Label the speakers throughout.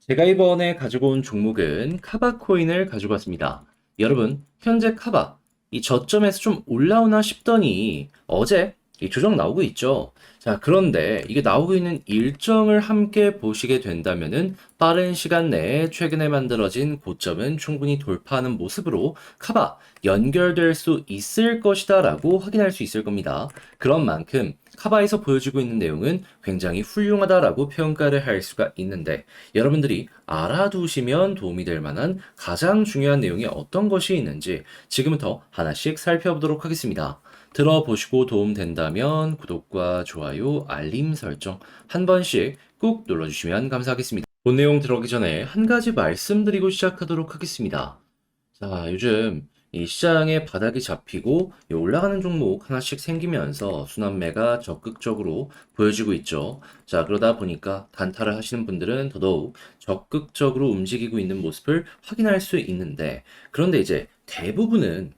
Speaker 1: 제가 이번에 가지고 온 종목은 카바 코인을 가지고 왔습니다. 여러분, 현재 카바, 이 저점에서 좀 올라오나 싶더니 어제 이 조정 나오고 있죠. 자, 그런데 이게 나오고 있는 일정을 함께 보시게 된다면은 빠른 시간 내에 최근에 만들어진 고점은 충분히 돌파하는 모습으로 카바 연결될 수 있을 것이다라고 확인할 수 있을 겁니다. 그런 만큼 카바에서 보여주고 있는 내용은 굉장히 훌륭하다라고 평가를 할 수가 있는데 여러분들이 알아두시면 도움이 될 만한 가장 중요한 내용이 어떤 것이 있는지 지금부터 하나씩 살펴보도록 하겠습니다. 들어보시고 도움된다면 구독과 좋아요, 알림 설정 한 번씩 꾹 눌러주시면 감사하겠습니다. 본 내용 들어가기 전에 한 가지 말씀드리고 시작하도록 하겠습니다. 자, 요즘 이 시장의 바닥이 잡히고 이 올라가는 종목 하나씩 생기면서 순환매가 적극적으로 보여지고 있죠. 자, 그러다 보니까 단타를 하시는 분들은 더더욱 적극적으로 움직이고 있는 모습을 확인할 수 있는데, 그런데 이제 대부분은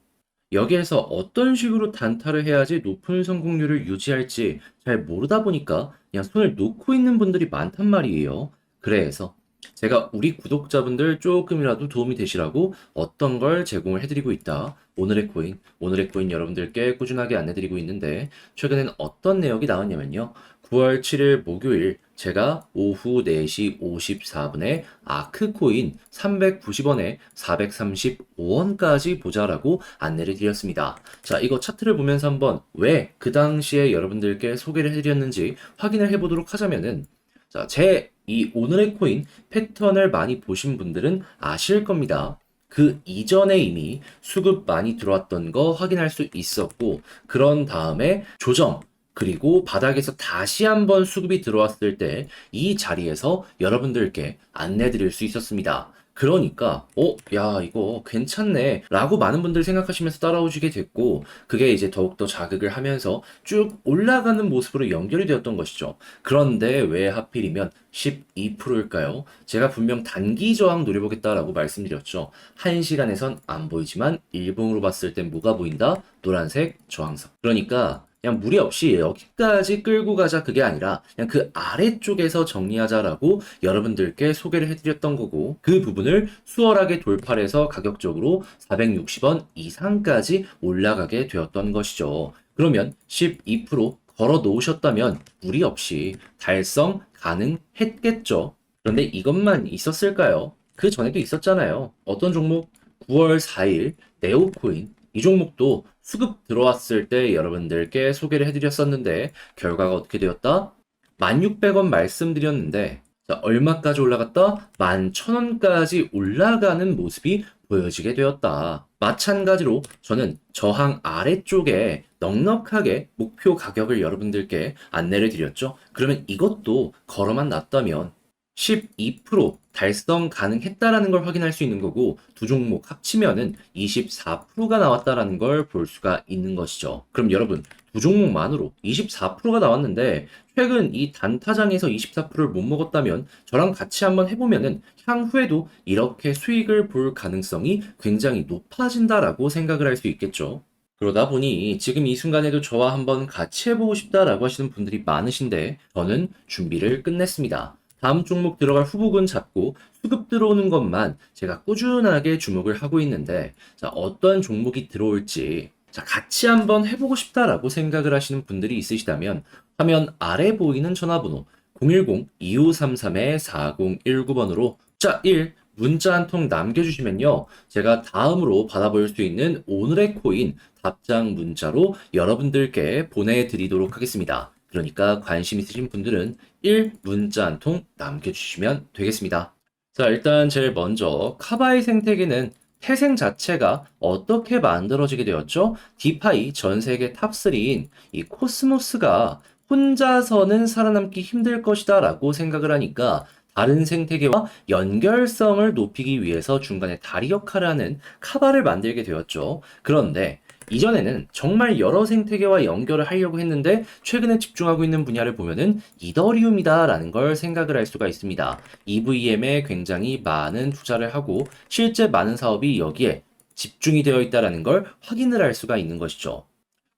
Speaker 1: 여기에서 어떤 식으로 단타를 해야지 높은 성공률을 유지할지 잘 모르다 보니까 그냥 손을 놓고 있는 분들이 많단 말이에요. 그래서 제가 우리 구독자분들 조금이라도 도움이 되시라고 어떤 걸 제공을 해드리고 있다. 오늘의 코인 여러분들께 꾸준하게 안내드리고 있는데 최근엔 어떤 내역이 나왔냐면요. 9월 7일 목요일 제가 오후 4시 54분에 아크코인 390원에 435원까지 보자라고 안내를 드렸습니다. 자, 이거 차트를 보면서 한번 왜 그 당시에 여러분들께 소개를 해드렸는지 확인을 해보도록 하자면은 자, 제 이 오늘의 코인 패턴을 많이 보신 분들은 아실 겁니다. 그 이전에 이미 수급 많이 들어왔던 거 확인할 수 있었고, 그런 다음에 조정, 그리고 바닥에서 다시 한번 수급이 들어왔을 때 이 자리에서 여러분들께 안내 드릴 수 있었습니다. 그러니까, 야, 이거 괜찮네. 라고 많은 분들 생각하시면서 따라오시게 됐고, 그게 이제 더욱더 자극을 하면서 쭉 올라가는 모습으로 연결이 되었던 것이죠. 그런데 왜 하필이면 12%일까요? 제가 분명 단기 저항 노려보겠다라고 말씀드렸죠. 1시간에선 안 보이지만 일봉으로 봤을 땐 뭐가 보인다? 노란색 저항선. 그러니까 그냥 무리 없이 여기까지 끌고 가자 그게 아니라 그냥 그 아래쪽에서 정리하자라고 여러분들께 소개를 해드렸던 거고 그 부분을 수월하게 돌파를 해서 가격적으로 460원 이상까지 올라가게 되었던 것이죠. 그러면 12% 걸어 놓으셨다면 무리 없이 달성 가능했겠죠. 그런데 이것만 있었을까요? 그 전에도 있었잖아요. 어떤 종목? 9월 4일 네오코인 이 종목도 수급 들어왔을 때 여러분들께 소개를 해드렸었는데 결과가 어떻게 되었다? 1600원 말씀드렸는데 자, 얼마까지 올라갔다? 11,000원까지 올라가는 모습이 보여지게 되었다. 마찬가지로 저는 저항 아래쪽에 넉넉하게 목표 가격을 여러분들께 안내를 드렸죠. 그러면 이것도 걸어만 놨다면 12% 달성 가능했다라는 걸 확인할 수 있는 거고 두 종목 합치면은 24%가 나왔다라는 걸 볼 수가 있는 것이죠. 그럼 여러분 두 종목만으로 24%가 나왔는데 최근 이 단타장에서 24%를 못 먹었다면 저랑 같이 한번 해보면은 향후에도 이렇게 수익을 볼 가능성이 굉장히 높아진다라고 생각을 할 수 있겠죠. 그러다 보니 지금 이 순간에도 저와 한번 같이 해보고 싶다라고 하시는 분들이 많으신데 저는 준비를 끝냈습니다. 다음 종목 들어갈 후보군 잡고 수급 들어오는 것만 제가 꾸준하게 주목을 하고 있는데 자, 어떤 종목이 들어올지 자, 같이 한번 해보고 싶다라고 생각을 하시는 분들이 있으시다면 화면 아래 보이는 전화번호 010-2533-4019번으로 숫자 1 문자 한 통 남겨주시면요. 제가 다음으로 받아볼 수 있는 오늘의 코인 답장 문자로 여러분들께 보내드리도록 하겠습니다. 그러니까 관심 있으신 분들은 1 문자 한 통 남겨주시면 되겠습니다. 자, 일단 제일 먼저 카바의 생태계는 태생 자체가 어떻게 만들어지게 되었죠? 디파이 전 세계 탑3인 이 코스모스가 혼자서는 살아남기 힘들 것이다 라고 생각을 하니까 다른 생태계와 연결성을 높이기 위해서 중간에 다리 역할을 하는 카바를 만들게 되었죠. 그런데 이전에는 정말 여러 생태계와 연결을 하려고 했는데 최근에 집중하고 있는 분야를 보면은 이더리움이다라는 걸 생각을 할 수가 있습니다. EVM에 굉장히 많은 투자를 하고 실제 많은 사업이 여기에 집중이 되어 있다라는 걸 확인을 할 수가 있는 것이죠.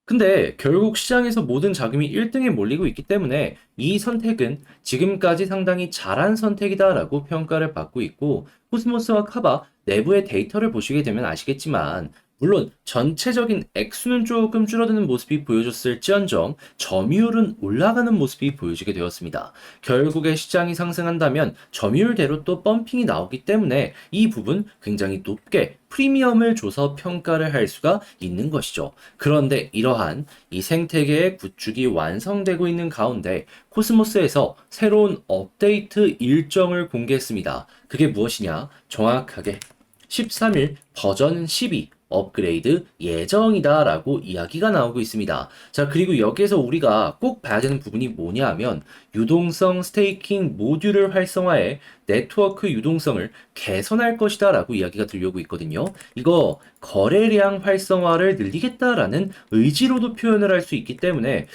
Speaker 1: 근데 결국 시장에서 모든 자금이 1등에 몰리고 있기 때문에 이 선택은 지금까지 상당히 잘한 선택이다라고 평가를 받고 있고, 코스모스와 카바 내부의 데이터를 보시게 되면 아시겠지만, 물론 전체적인 액수는 조금 줄어드는 모습이 보여줬을지언정 점유율은 올라가는 모습이 보여지게 되었습니다. 결국에 시장이 상승한다면 점유율대로 또 펌핑이 나오기 때문에 이 부분 굉장히 높게 프리미엄을 줘서 평가를 할 수가 있는 것이죠. 그런데 이러한 이 생태계의 구축이 완성되고 있는 가운데 코스모스에서 새로운 업데이트 일정을 공개했습니다. 그게 무엇이냐? 정확하게 13일 버전 12 업그레이드 예정이다라고 이야기가 나오고 있습니다. 자, 그리고 여기에서 우리가 꼭 봐야 되는 부분이 뭐냐 하면 유동성 스테이킹 모듈을 활성화해 네트워크 유동성을 개선할 것이다 라고 이야기가 들려오고 있거든요. 이거 거래량 활성화를 늘리겠다라는 의지로도 표현을 할 수 있기 때문에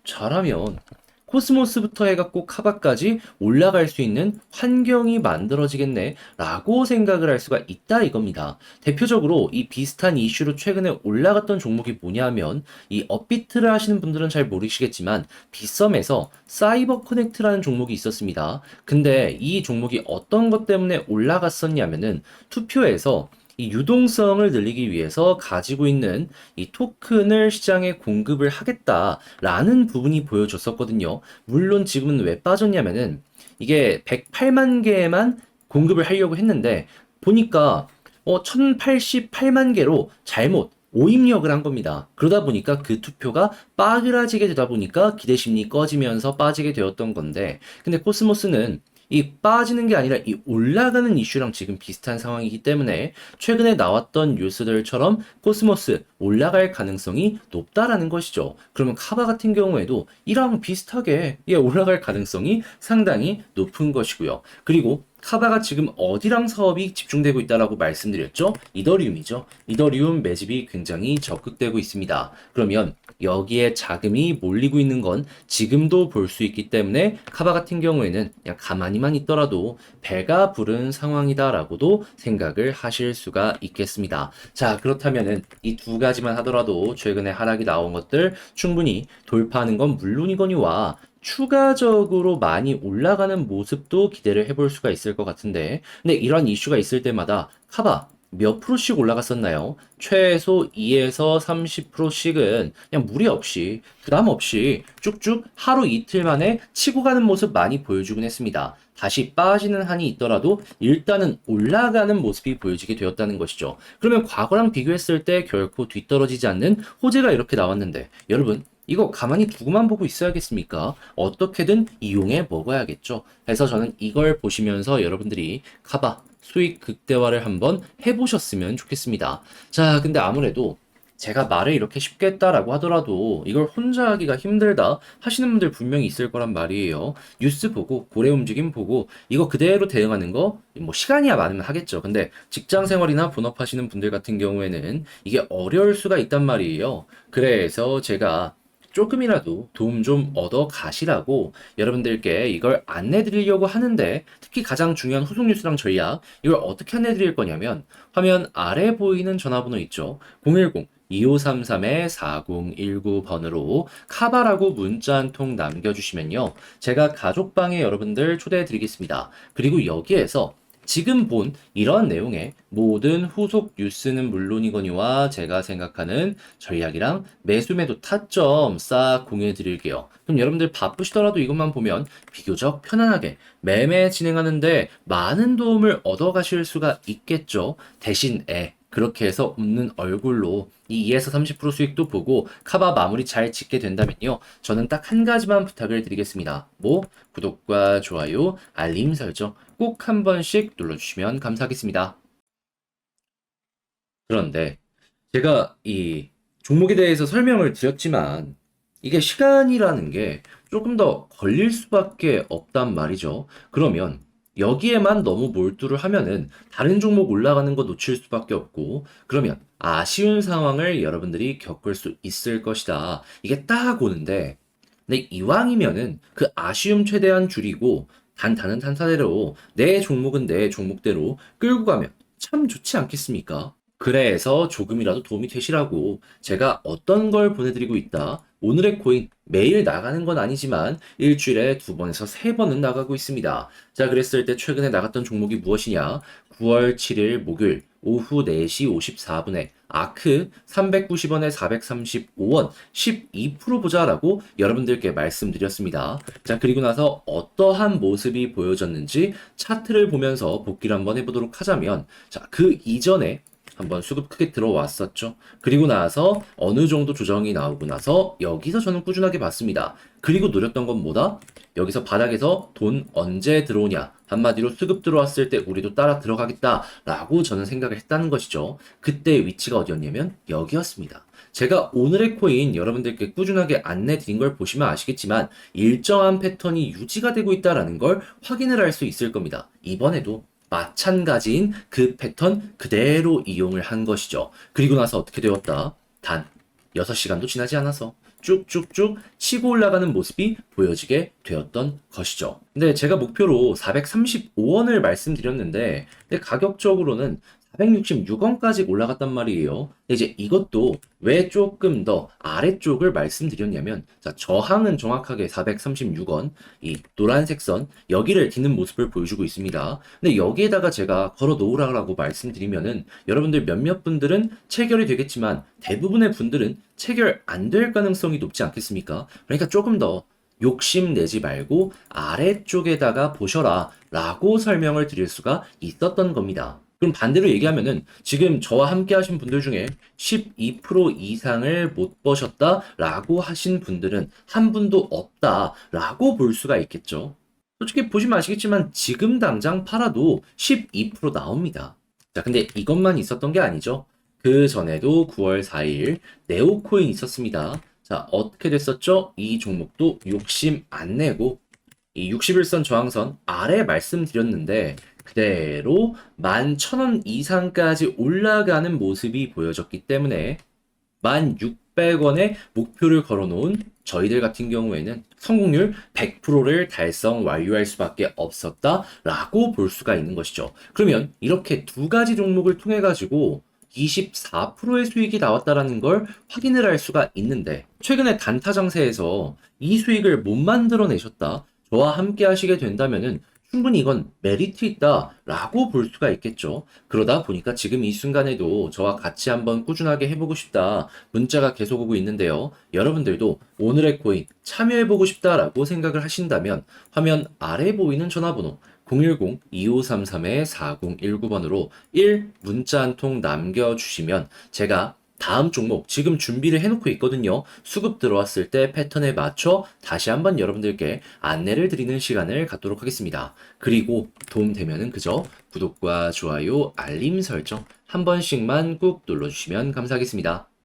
Speaker 1: 잘하면 코스모스부터 해갖고 카바까지 올라갈 수 있는 환경이 만들어지겠네 라고 생각을 할 수가 있다 이겁니다. 대표적으로 이 비슷한 이슈로 최근에 올라갔던 종목이 뭐냐면 이 업비트를 하시는 분들은 잘 모르시겠지만 빗썸에서 사이버 커넥트라는 종목이 있었습니다. 근데 이 종목이 어떤 것 때문에 올라갔었냐면은 투표에서 이 유동성을 늘리기 위해서 가지고 있는 이 토큰을 시장에 공급을 하겠다라는 부분이 보여줬었거든요. 물론 지금은 왜 빠졌냐면은 이게 108만 개만 공급을 하려고 했는데 보니까 1088만 개로 잘못 오입력을 한 겁니다. 그러다 보니까 그 투표가 빠그라지게 되다 보니까 기대심리 꺼지면서 빠지게 되었던 건데, 근데 코스모스는 이 빠지는 게 아니라 이 올라가는 이슈랑 지금 비슷한 상황이기 때문에 최근에 나왔던 뉴스들처럼 코스모스 올라갈 가능성이 높다라는 것이죠. 그러면 카바 같은 경우에도 이랑 비슷하게 올라갈 가능성이 상당히 높은 것이고요. 그리고 카바가 지금 어디랑 사업이 집중되고 있다라고 말씀드렸죠? 이더리움이죠. 이더리움 매집이 굉장히 적극되고 있습니다. 그러면 여기에 자금이 몰리고 있는 건 지금도 볼 수 있기 때문에 카바 같은 경우에는 그냥 가만히만 있더라도 배가 부른 상황이다라고도 생각을 하실 수가 있겠습니다. 자, 그렇다면은 이 두 가지만 하더라도 최근에 하락이 나온 것들 충분히 돌파하는 건 물론이거니와 추가적으로 많이 올라가는 모습도 기대를 해볼 수가 있을 것 같은데, 근데 이런 이슈가 있을 때마다 카바 몇 프로씩 올라갔었나요? 최소 2에서 30%씩은 그냥 무리 없이 부담 없이 쭉쭉 하루 이틀 만에 치고 가는 모습 많이 보여주곤 했습니다. 다시 빠지는 한이 있더라도 일단은 올라가는 모습이 보여지게 되었다는 것이죠. 그러면 과거랑 비교했을 때 결코 뒤떨어지지 않는 호재가 이렇게 나왔는데, 여러분 이거 가만히 두고만 보고 있어야겠습니까? 어떻게든 이용해 먹어야겠죠. 그래서 저는 이걸 보시면서 여러분들이 카바 수익 극대화를 한번 해보셨으면 좋겠습니다. 자, 근데 아무래도 제가 말을 이렇게 쉽게 했다라고 하더라도 이걸 혼자 하기가 힘들다 하시는 분들 분명히 있을 거란 말이에요. 뉴스 보고 고래 움직임 보고 이거 그대로 대응하는 거 뭐 시간이야 많으면 하겠죠. 근데 직장 생활이나 본업 하시는 분들 같은 경우에는 이게 어려울 수가 있단 말이에요. 그래서 제가 조금이라도 도움 좀 얻어 가시라고 여러분들께 이걸 안내 드리려고 하는데, 특히 가장 중요한 후속 뉴스랑 전략, 이걸 어떻게 안내 드릴 거냐면 화면 아래 보이는 전화번호 있죠. 010-2533-4019번으로 카바라고 문자 한 통 남겨주시면요, 제가 가족방에 여러분들 초대해 드리겠습니다. 그리고 여기에서 지금 본 이런 내용의 모든 후속 뉴스는 물론이거니와 제가 생각하는 전략이랑 매수 매도 타점 싹 공유해 드릴게요. 그럼 여러분들 바쁘시더라도 이것만 보면 비교적 편안하게 매매 진행하는데 많은 도움을 얻어 가실 수가 있겠죠. 대신에 그렇게 해서 웃는 얼굴로 이 2에서 30% 수익도 보고 카바 마무리 잘 짓게 된다면요, 저는 딱 한 가지만 부탁을 드리겠습니다. 구독과 좋아요, 알림 설정 꼭 한 번씩 눌러주시면 감사하겠습니다. 그런데 제가 이 종목에 대해서 설명을 드렸지만 이게 시간이라는 게 조금 더 걸릴 수밖에 없단 말이죠. 그러면 여기에만 너무 몰두를 하면은 다른 종목 올라가는 거 놓칠 수밖에 없고, 그러면 아쉬운 상황을 여러분들이 겪을 수 있을 것이다. 이게 딱 오는데, 근데 이왕이면은 그 아쉬움 최대한 줄이고 단타는 단타대로 내 종목은 내 종목대로 끌고 가면 참 좋지 않겠습니까? 그래서 조금이라도 도움이 되시라고 제가 어떤 걸 보내드리고 있다. 오늘의 코인 매일 나가는 건 아니지만 일주일에 2번에서 3번은 나가고 있습니다. 자, 그랬을 때 최근에 나갔던 종목이 무엇이냐? 9월 7일 목요일 오후 4시 54분에 아크 390원에 435원 12% 보자라고 여러분들께 말씀드렸습니다. 자, 그리고 나서 어떠한 모습이 보여졌는지 차트를 보면서 복기를 한번 해보도록 하자면, 자, 그 이전에 한번 수급 크게 들어왔었죠. 그리고 나서 어느 정도 조정이 나오고 나서 여기서 저는 꾸준하게 봤습니다. 그리고 노렸던 건 뭐다? 여기서 바닥에서 돈 언제 들어오냐? 한마디로 수급 들어왔을 때 우리도 따라 들어가겠다라고 저는 생각을 했다는 것이죠. 그때 위치가 어디였냐면 여기였습니다. 제가 오늘의 코인 여러분들께 꾸준하게 안내 드린 걸 보시면 아시겠지만 일정한 패턴이 유지가 되고 있다는 걸 확인을 할 수 있을 겁니다. 이번에도 마찬가지인 그 패턴 그대로 이용을 한 것이죠. 그리고 나서 어떻게 되었다? 단 6시간도 지나지 않아서 쭉쭉쭉 치고 올라가는 모습이 보여지게 되었던 것이죠. 근데 제가 목표로 435원을 말씀드렸는데, 근데 가격적으로는 466원까지 올라갔단 말이에요. 근데 이제 이것도 왜 조금 더 아래쪽을 말씀드렸냐면, 자, 저항은 정확하게 436원, 이 노란색 선, 여기를 뒤는 모습을 보여주고 있습니다. 근데 여기에다가 제가 걸어 놓으라고 말씀드리면은, 여러분들 몇몇 분들은 체결이 되겠지만, 대부분의 분들은 체결 안 될 가능성이 높지 않겠습니까? 그러니까 조금 더 욕심내지 말고 아래쪽에다가 보셔라 라고 설명을 드릴 수가 있었던 겁니다. 그럼 반대로 얘기하면은 지금 저와 함께 하신 분들 중에 12% 이상을 못 버셨다 라고 하신 분들은 한 분도 없다 라고 볼 수가 있겠죠. 솔직히 보시면 아시겠지만 지금 당장 팔아도 12% 나옵니다. 자, 근데 이것만 있었던 게 아니죠. 그 전에도 9월 4일 네오코인 있었습니다. 자, 어떻게 됐었죠? 이 종목도 욕심 안 내고 이 61선 저항선 아래 말씀드렸는데 그대로 11,000원 이상까지 올라가는 모습이 보여졌기 때문에 1,600원의 목표를 걸어놓은 저희들 같은 경우에는 성공률 100%를 달성 완료할 수밖에 없었다라고 볼 수가 있는 것이죠. 그러면 이렇게 두 가지 종목을 통해 가지고 24%의 수익이 나왔다라는 걸 확인을 할 수가 있는데, 최근에 단타 장세에서 이 수익을 못 만들어내셨다, 저와 함께 하시게 된다면은 충분히 이건 메리트 있다라고 볼 수가 있겠죠. 그러다 보니까 지금 이 순간에도 저와 같이 한번 꾸준하게 해보고 싶다 문자가 계속 오고 있는데요. 여러분들도 오늘의 코인 참여해보고 싶다라고 생각을 하신다면 화면 아래 보이는 전화번호 010-2533-4019번으로 1 문자 한 통 남겨주시면 제가 다음 종목 지금 준비를 해놓고 있거든요. 수급 들어왔을 때 패턴에 맞춰 다시 한번 여러분들께 안내를 드리는 시간을 갖도록 하겠습니다. 그리고 도움되면은 그저 구독과 좋아요, 알림 설정 한 번씩만 꾹 눌러주시면 감사하겠습니다.